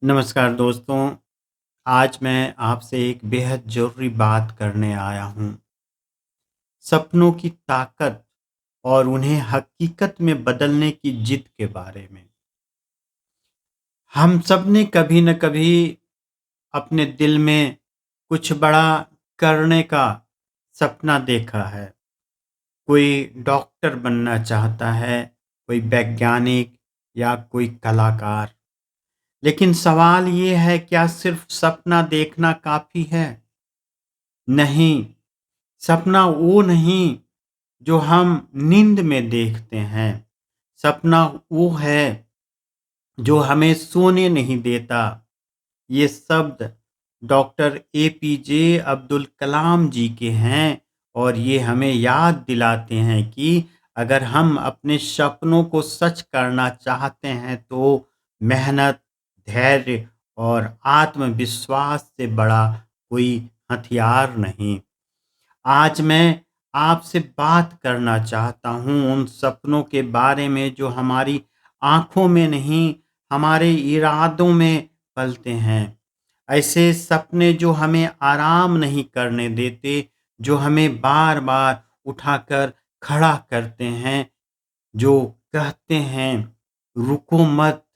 नमस्कार दोस्तों। आज मैं आपसे एक बेहद ज़रूरी बात करने आया हूँ। सपनों की ताकत और उन्हें हकीकत में बदलने की जिद के बारे में। हम सब ने कभी न कभी अपने दिल में कुछ बड़ा करने का सपना देखा है। कोई डॉक्टर बनना चाहता है, कोई वैज्ञानिक या कोई कलाकार। लेकिन सवाल ये है, क्या सिर्फ सपना देखना काफ़ी है? नहीं, सपना वो नहीं जो हम नींद में देखते हैं। सपना वो है जो हमें सोने नहीं देता। ये शब्द डॉक्टर एपीजे अब्दुल कलाम जी के हैं और ये हमें याद दिलाते हैं कि अगर हम अपने सपनों को सच करना चाहते हैं तो मेहनत, धैर्य और आत्मविश्वास से बड़ा कोई हथियार नहीं। आज मैं आपसे बात करना चाहता हूँ उन सपनों के बारे में जो हमारी आँखों में नहीं, हमारे इरादों में पलते हैं। ऐसे सपने जो हमें आराम नहीं करने देते, जो हमें बार-बार उठाकर खड़ा करते हैं, जो कहते हैं, रुको मत,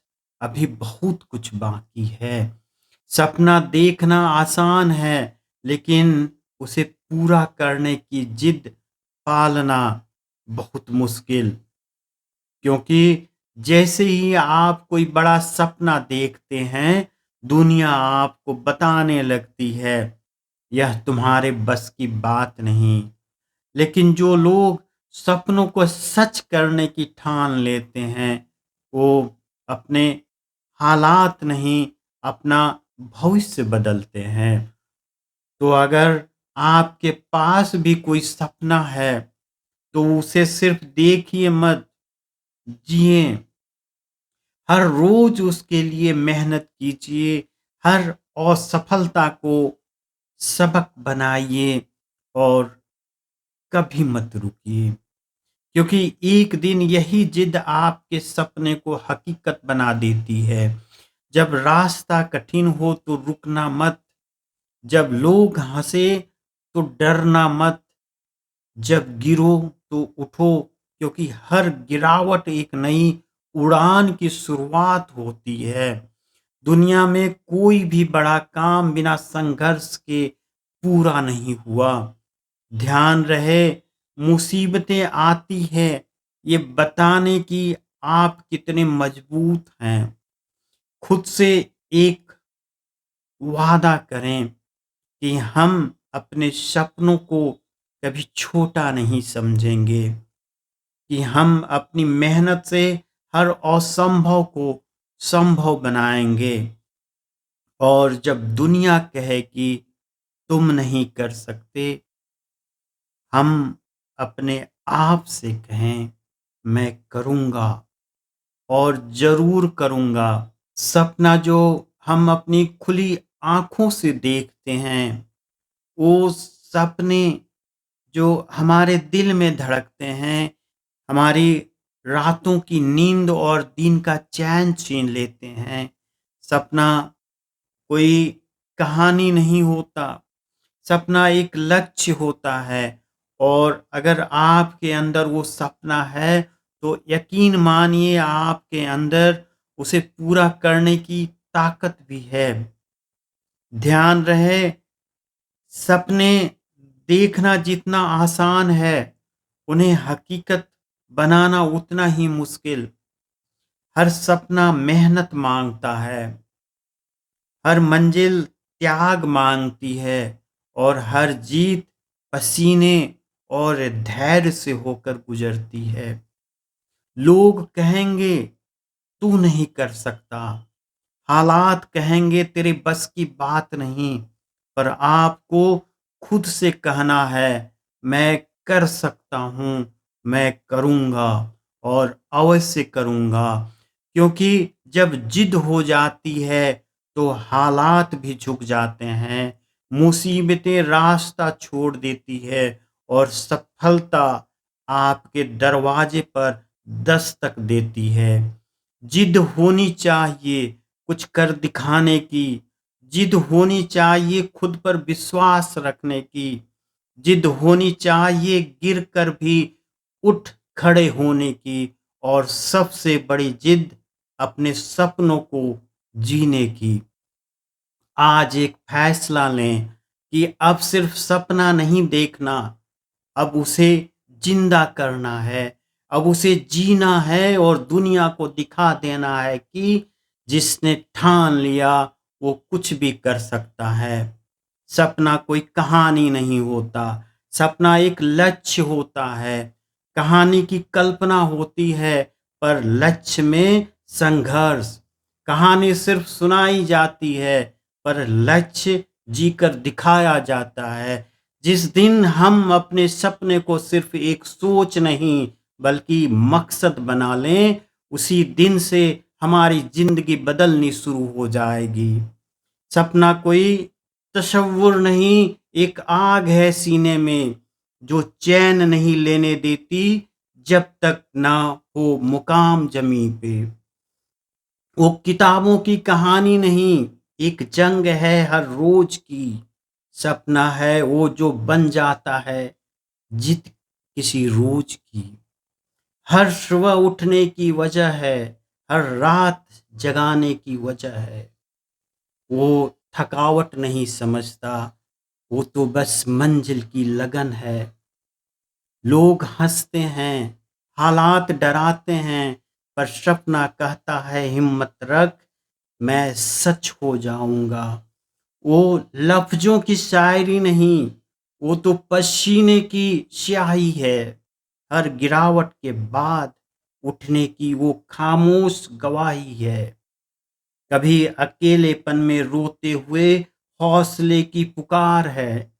अभी बहुत कुछ बाकी है। सपना देखना आसान है, लेकिन उसे पूरा करने की जिद पालना बहुत मुश्किल। क्योंकि जैसे ही आप कोई बड़ा सपना देखते हैं, दुनिया आपको बताने लगती है, यह तुम्हारे बस की बात नहीं। लेकिन जो लोग सपनों को सच करने की ठान लेते हैं, वो अपने हालात नहीं, अपना भविष्य बदलते हैं। तो अगर आपके पास भी कोई सपना है, तो उसे सिर्फ देखिए मत, जिए। हर रोज उसके लिए मेहनत कीजिए, हर असफलता को सबक बनाइए और कभी मत रुकिए। क्योंकि एक दिन यही जिद आपके सपने को हकीकत बना देती है। जब रास्ता कठिन हो तो रुकना मत, जब लोग हंसे तो डरना मत, जब गिरो तो उठो, क्योंकि हर गिरावट एक नई उड़ान की शुरुआत होती है। दुनिया में कोई भी बड़ा काम बिना संघर्ष के पूरा नहीं हुआ। ध्यान रहे, मुसीबतें आती है ये बताने की आप कितने मजबूत हैं। खुद से एक वादा करें कि हम अपने सपनों को कभी छोटा नहीं समझेंगे, कि हम अपनी मेहनत से हर असंभव को संभव बनाएंगे। और जब दुनिया कहे कि तुम नहीं कर सकते, हम अपने आप से कहें, मैं करूँगा और ज़रूर करूँगा। सपना जो हम अपनी खुली आँखों से देखते हैं, वो सपने जो हमारे दिल में धड़कते हैं, हमारी रातों की नींद और दिन का चैन छीन लेते हैं। सपना कोई कहानी नहीं होता, सपना एक लक्ष्य होता है। और अगर आपके अंदर वो सपना है, तो यकीन मानिए आपके अंदर उसे पूरा करने की ताकत भी है। ध्यान रहे, सपने देखना जितना आसान है, उन्हें हकीकत बनाना उतना ही मुश्किल। हर सपना मेहनत माँगता है, हर मंजिल त्याग माँगती है और हर जीत पसीने और धैर्य से होकर गुजरती है। लोग कहेंगे, तू नहीं कर सकता। हालात कहेंगे, तेरे बस की बात नहीं। पर आपको खुद से कहना है, मैं कर सकता हूँ, मैं करूँगा और अवश्य करूँगा। क्योंकि जब जिद हो जाती है, तो हालात भी झुक जाते हैं, मुसीबतें रास्ता छोड़ देती है और सफलता आपके दरवाजे पर दस्तक देती है। जिद होनी चाहिए, कुछ कर दिखाने की, जिद होनी चाहिए खुद पर विश्वास रखने की, जिद होनी चाहिए गिर कर भी उठ खड़े होने की, और सबसे बड़ी जिद अपने सपनों को जीने की। आज एक फैसला लें कि अब सिर्फ सपना नहीं देखना, अब उसे जिंदा करना है, अब उसे जीना है और दुनिया को दिखा देना है कि जिसने ठान लिया वो कुछ भी कर सकता है। सपना कोई कहानी नहीं होता, सपना एक लक्ष्य होता है। कहानी की कल्पना होती है पर लक्ष्य में संघर्ष। कहानी सिर्फ सुनाई जाती है पर लक्ष्य जीकर दिखाया जाता है। जिस दिन हम अपने सपने को सिर्फ एक सोच नहीं बल्कि मकसद बना लें, उसी दिन से हमारी जिंदगी बदलनी शुरू हो जाएगी। सपना कोई तसव्वुर नहीं, एक आग है सीने में जो चैन नहीं लेने देती जब तक ना हो मुकाम जमी पे। वो किताबों की कहानी नहीं, एक जंग है हर रोज की। सपना है वो जो बन जाता है जित किसी रोज की। हर सुबह उठने की वजह है, हर रात जगाने की वजह है। वो थकावट नहीं समझता, वो तो बस मंजिल की लगन है। लोग हंसते हैं, हालात डराते हैं, पर सपना कहता है हिम्मत रख, मैं सच हो जाऊंगा। वो लफ्जों की शायरी नहीं, वो तो पसीने की स्याही है। हर गिरावट के बाद उठने की वो खामोश गवाही है। कभी अकेलेपन में रोते हुए हौसले की पुकार है,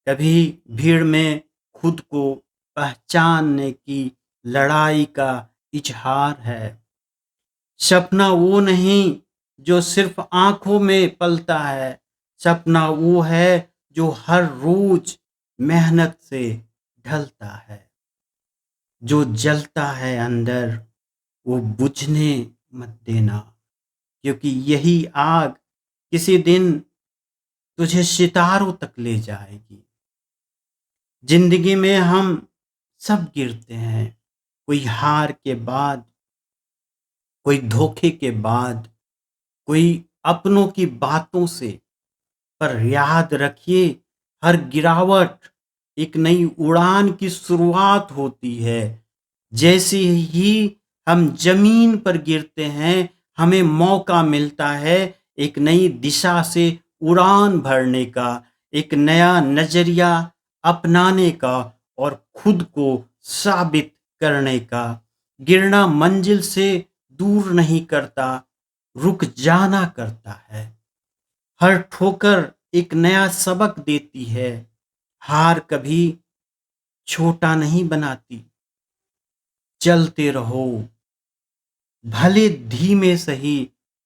कभी भीड़ में खुद को पहचानने की लड़ाई का इजहार है। सपना वो नहीं जो सिर्फ आंखों में पलता है, सपना वो है जो हर रोज मेहनत से ढलता है। जो जलता है अंदर वो बुझने मत देना, क्योंकि यही आग किसी दिन तुझे सितारों तक ले जाएगी। जिंदगी में हम सब गिरते हैं, कोई हार के बाद, कोई धोखे के बाद, कोई अपनों की बातों से। पर याद रखिए, हर गिरावट एक नई उड़ान की शुरुआत होती है। जैसे ही हम जमीन पर गिरते हैं, हमें मौका मिलता है एक नई दिशा से उड़ान भरने का, एक नया नजरिया अपनाने का और खुद को साबित करने का। गिरना मंजिल से दूर नहीं करता, रुक जाना करता है। हर ठोकर एक नया सबक देती है, हार कभी छोटा नहीं बनाती। चलते रहो, भले धीमे सही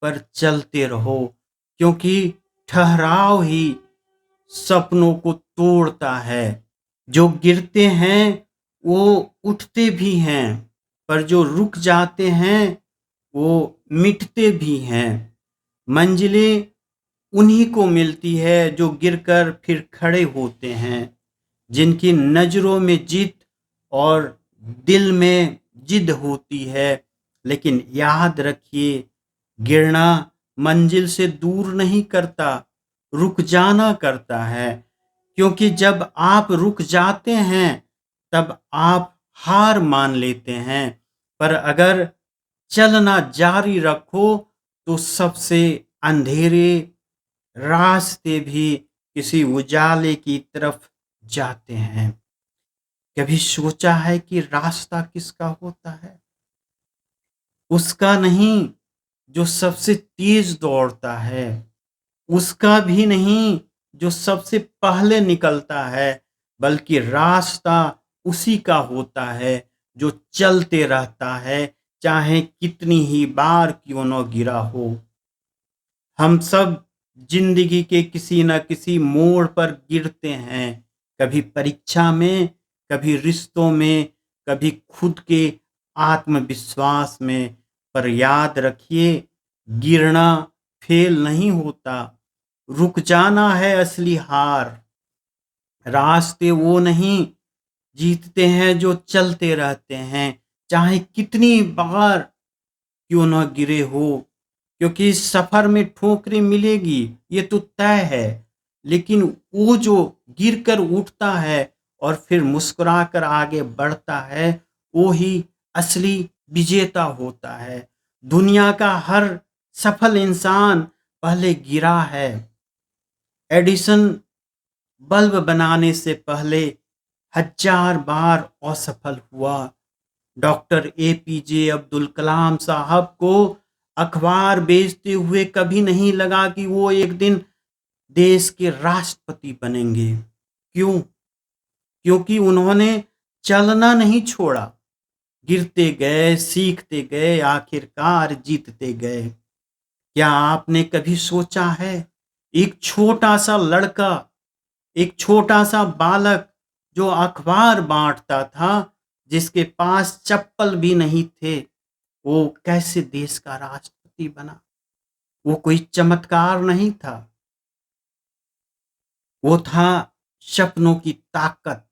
पर चलते रहो, क्योंकि ठहराव ही सपनों को तोड़ता है। जो गिरते हैं वो उठते भी हैं, पर जो रुक जाते हैं वो मिटते भी हैं। मंजिलें उन्हीं को मिलती है जो गिरकर फिर खड़े होते हैं, जिनकी नजरों में जीत और दिल में जिद होती है। लेकिन याद रखिए, गिरना मंजिल से दूर नहीं करता, रुक जाना करता है। क्योंकि जब आप रुक जाते हैं तब आप हार मान लेते हैं, पर अगर चलना जारी रखो तो सबसे अंधेरे रास्ते भी किसी उजाले की तरफ जाते हैं। कभी सोचा है कि रास्ता किसका होता है? उसका नहीं जो सबसे तेज दौड़ता है, उसका भी नहीं जो सबसे पहले निकलता है, बल्कि रास्ता उसी का होता है जो चलते रहता है, चाहे कितनी ही बार क्यों न गिरा हो। हम सब जिंदगी के किसी न किसी मोड़ पर गिरते हैं, कभी परीक्षा में, कभी रिश्तों में, कभी खुद के आत्मविश्वास में। पर याद रखिए, गिरना फेल नहीं होता, रुक जाना है असली हार। रास्ते वो नहीं जीतते हैं जो चलते रहते हैं, चाहे कितनी बार क्यों न गिरे हो। क्योंकि इस सफर में ठोकरें मिलेगी, ये तो तय है, लेकिन वो जो गिर कर उठता है और फिर मुस्कुराकर आगे बढ़ता है, वो ही असली विजेता होता है। दुनिया का हर सफल इंसान पहले गिरा है। एडिसन बल्ब बनाने से पहले हजार बार असफल हुआ। डॉक्टर एपीजे अब्दुल कलाम साहब को अखबार बेचते हुए कभी नहीं लगा कि वो एक दिन देश के राष्ट्रपति बनेंगे। क्यों? क्योंकि उन्होंने चलना नहीं छोड़ा, गिरते गए, सीखते गए, आखिरकार जीतते गए। क्या आपने कभी सोचा है, एक छोटा सा लड़का, एक छोटा सा बालक जो अखबार बांटता था, जिसके पास चप्पल भी नहीं थे, वो कैसे देश का राष्ट्रपति बना? वो कोई चमत्कार नहीं था, वो था सपनों की ताकत,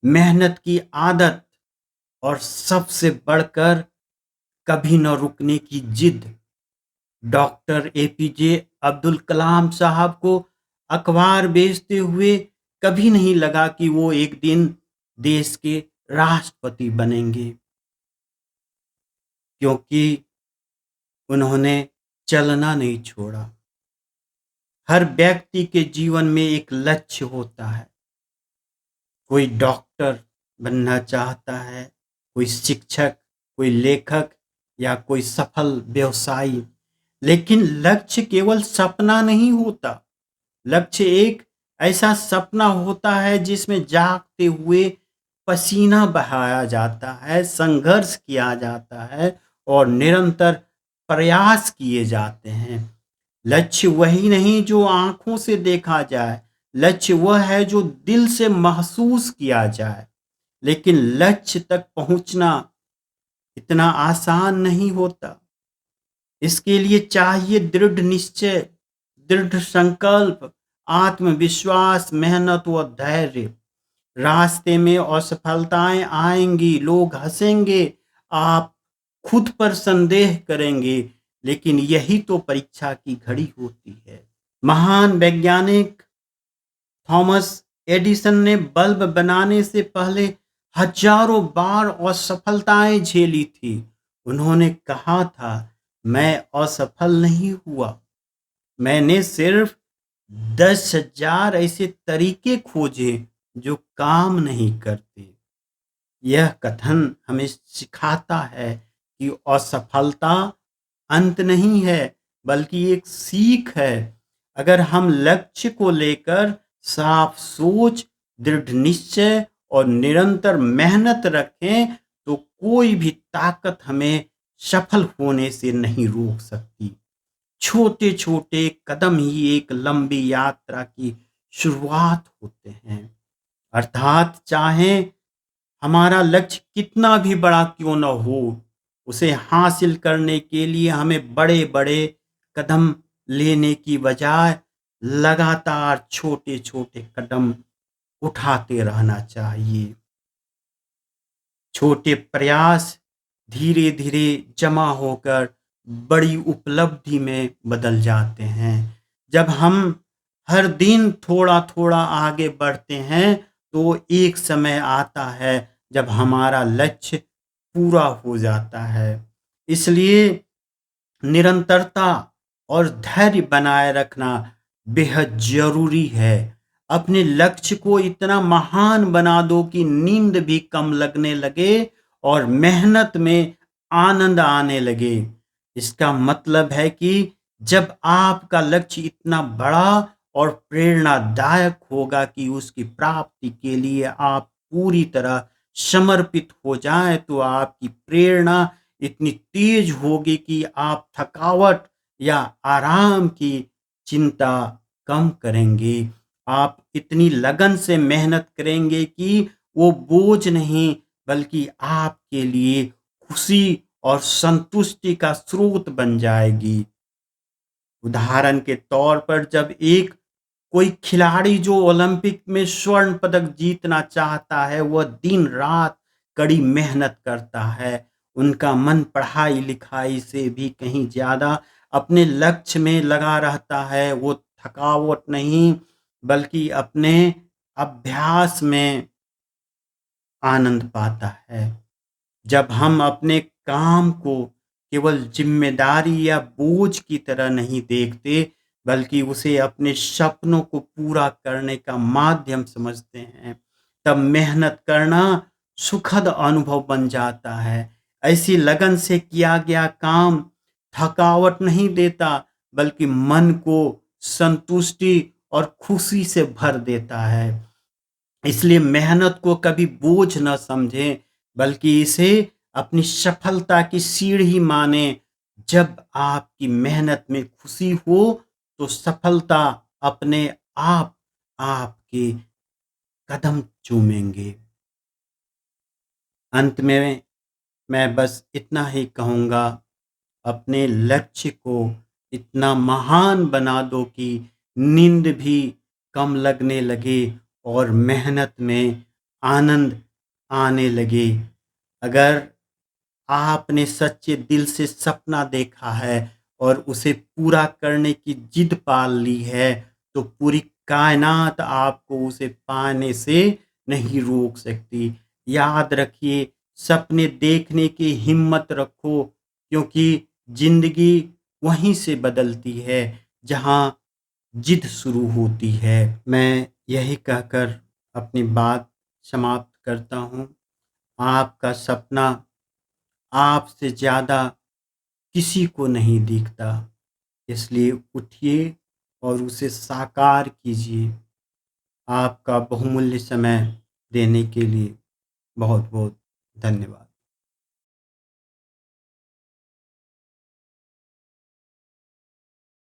मेहनत की आदत और सबसे बढ़कर कभी न रुकने की जिद। डॉक्टर एपीजे अब्दुल कलाम साहब को अखबार बेचते हुए कभी नहीं लगा कि वो एक दिन देश के राष्ट्रपति बनेंगे, क्योंकि उन्होंने चलना नहीं छोड़ा। हर व्यक्ति के जीवन में एक लक्ष्य होता है। कोई डॉक्टर बनना चाहता है, कोई शिक्षक, कोई लेखक या कोई सफल व्यवसायी। लेकिन लक्ष्य केवल सपना नहीं होता। लक्ष्य एक ऐसा सपना होता है जिसमें जागते हुए पसीना बहाया जाता है, संघर्ष किया जाता है और निरंतर प्रयास किए जाते हैं। लक्ष्य वही नहीं जो आंखों से देखा जाए, लक्ष्य वह है जो दिल से महसूस किया जाए। लेकिन लक्ष्य तक पहुंचना इतना आसान नहीं होता। इसके लिए चाहिए दृढ़ निश्चय, दृढ़ संकल्प, आत्मविश्वास, मेहनत व धैर्य। रास्ते में असफलताएं आएंगी, लोग हंसेंगे, आप खुद पर संदेह करेंगे, लेकिन यही तो परीक्षा की घड़ी होती है। महान वैज्ञानिक थॉमस एडिसन ने बल्ब बनाने से पहले हजारों बार असफलताएं झेली थी। उन्होंने कहा था, मैं असफल नहीं हुआ, मैंने सिर्फ 10,000 ऐसे तरीके खोजे जो काम नहीं करते। यह कथन हमें सिखाता है कि असफलता अंत नहीं है, बल्कि एक सीख है। अगर हम लक्ष्य को लेकर साफ सोच, दृढ़ निश्चय और निरंतर मेहनत रखें, तो कोई भी ताकत हमें सफल होने से नहीं रोक सकती। छोटे छोटे कदम ही एक लंबी यात्रा की शुरुआत होते हैं। अर्थात चाहे हमारा लक्ष्य कितना भी बड़ा क्यों न हो, उसे हासिल करने के लिए हमें बड़े बड़े कदम लेने की बजाय लगातार छोटे छोटे कदम उठाते रहना चाहिए। छोटे प्रयास धीरे धीरे जमा होकर बड़ी उपलब्धि में बदल जाते हैं। जब हम हर दिन थोड़ा थोड़ा आगे बढ़ते हैं, तो एक समय आता है जब हमारा लक्ष्य पूरा हो जाता है। इसलिए निरंतरता और धैर्य बनाए रखना बेहद जरूरी है। अपने लक्ष्य को इतना महान बना दो कि नींद भी कम लगने लगे और मेहनत में आनंद आने लगे। इसका मतलब है कि जब आपका लक्ष्य इतना बड़ा और प्रेरणादायक होगा कि उसकी प्राप्ति के लिए आप पूरी तरह समर्पित हो जाएं, तो आपकी प्रेरणा इतनी तेज होगी कि आप थकावट या आराम की चिंता कम करेंगे। आप इतनी लगन से मेहनत करेंगे कि वो बोझ नहीं, बल्कि आपके लिए खुशी और संतुष्टि का स्रोत बन जाएगी। उदाहरण के तौर पर जब एक कोई खिलाड़ी जो ओलंपिक में स्वर्ण पदक जीतना चाहता है, वह दिन-रात कड़ी मेहनत करता है। उनका मन पढ़ाई-लिखाई से भी कहीं ज़्यादा अपने लक्ष्य में लगा रहता है। वो थकावट नहीं, बल्कि अपने अभ्यास में आनंद पाता है। जब हम अपने काम को केवल ज़िम्मेदारी या बोझ की तरह नहीं देखते, बल्कि उसे अपने सपनों को पूरा करने का माध्यम समझते हैं, तब मेहनत करना सुखद अनुभव बन जाता है। ऐसी लगन से किया गया काम थकावट नहीं देता, बल्कि मन को संतुष्टि और खुशी से भर देता है। इसलिए मेहनत को कभी बोझ न समझें, बल्कि इसे अपनी सफलता की सीढ़ी मानें। जब आपकी मेहनत में खुशी हो, तो सफलता अपने आप आपके कदम चूमेंगे। अंत में मैं बस इतना ही कहूँगा, अपने लक्ष्य को इतना महान बना दो कि नींद भी कम लगने लगे और मेहनत में आनंद आने लगे। अगर आपने सच्चे दिल से सपना देखा है और उसे पूरा करने की जिद पाल ली है, तो पूरी कायनात आपको उसे पाने से नहीं रोक सकती। याद रखिए, सपने देखने की हिम्मत रखो, क्योंकि ज़िंदगी वहीं से बदलती है जहाँ जिद शुरू होती है। मैं यही कहकर अपनी बात समाप्त करता हूँ। आपका सपना आपसे ज़्यादा किसी को नहीं दिखता, इसलिए उठिए और उसे साकार कीजिए। आपका बहुमूल्य समय देने के लिए बहुत-बहुत धन्यवाद।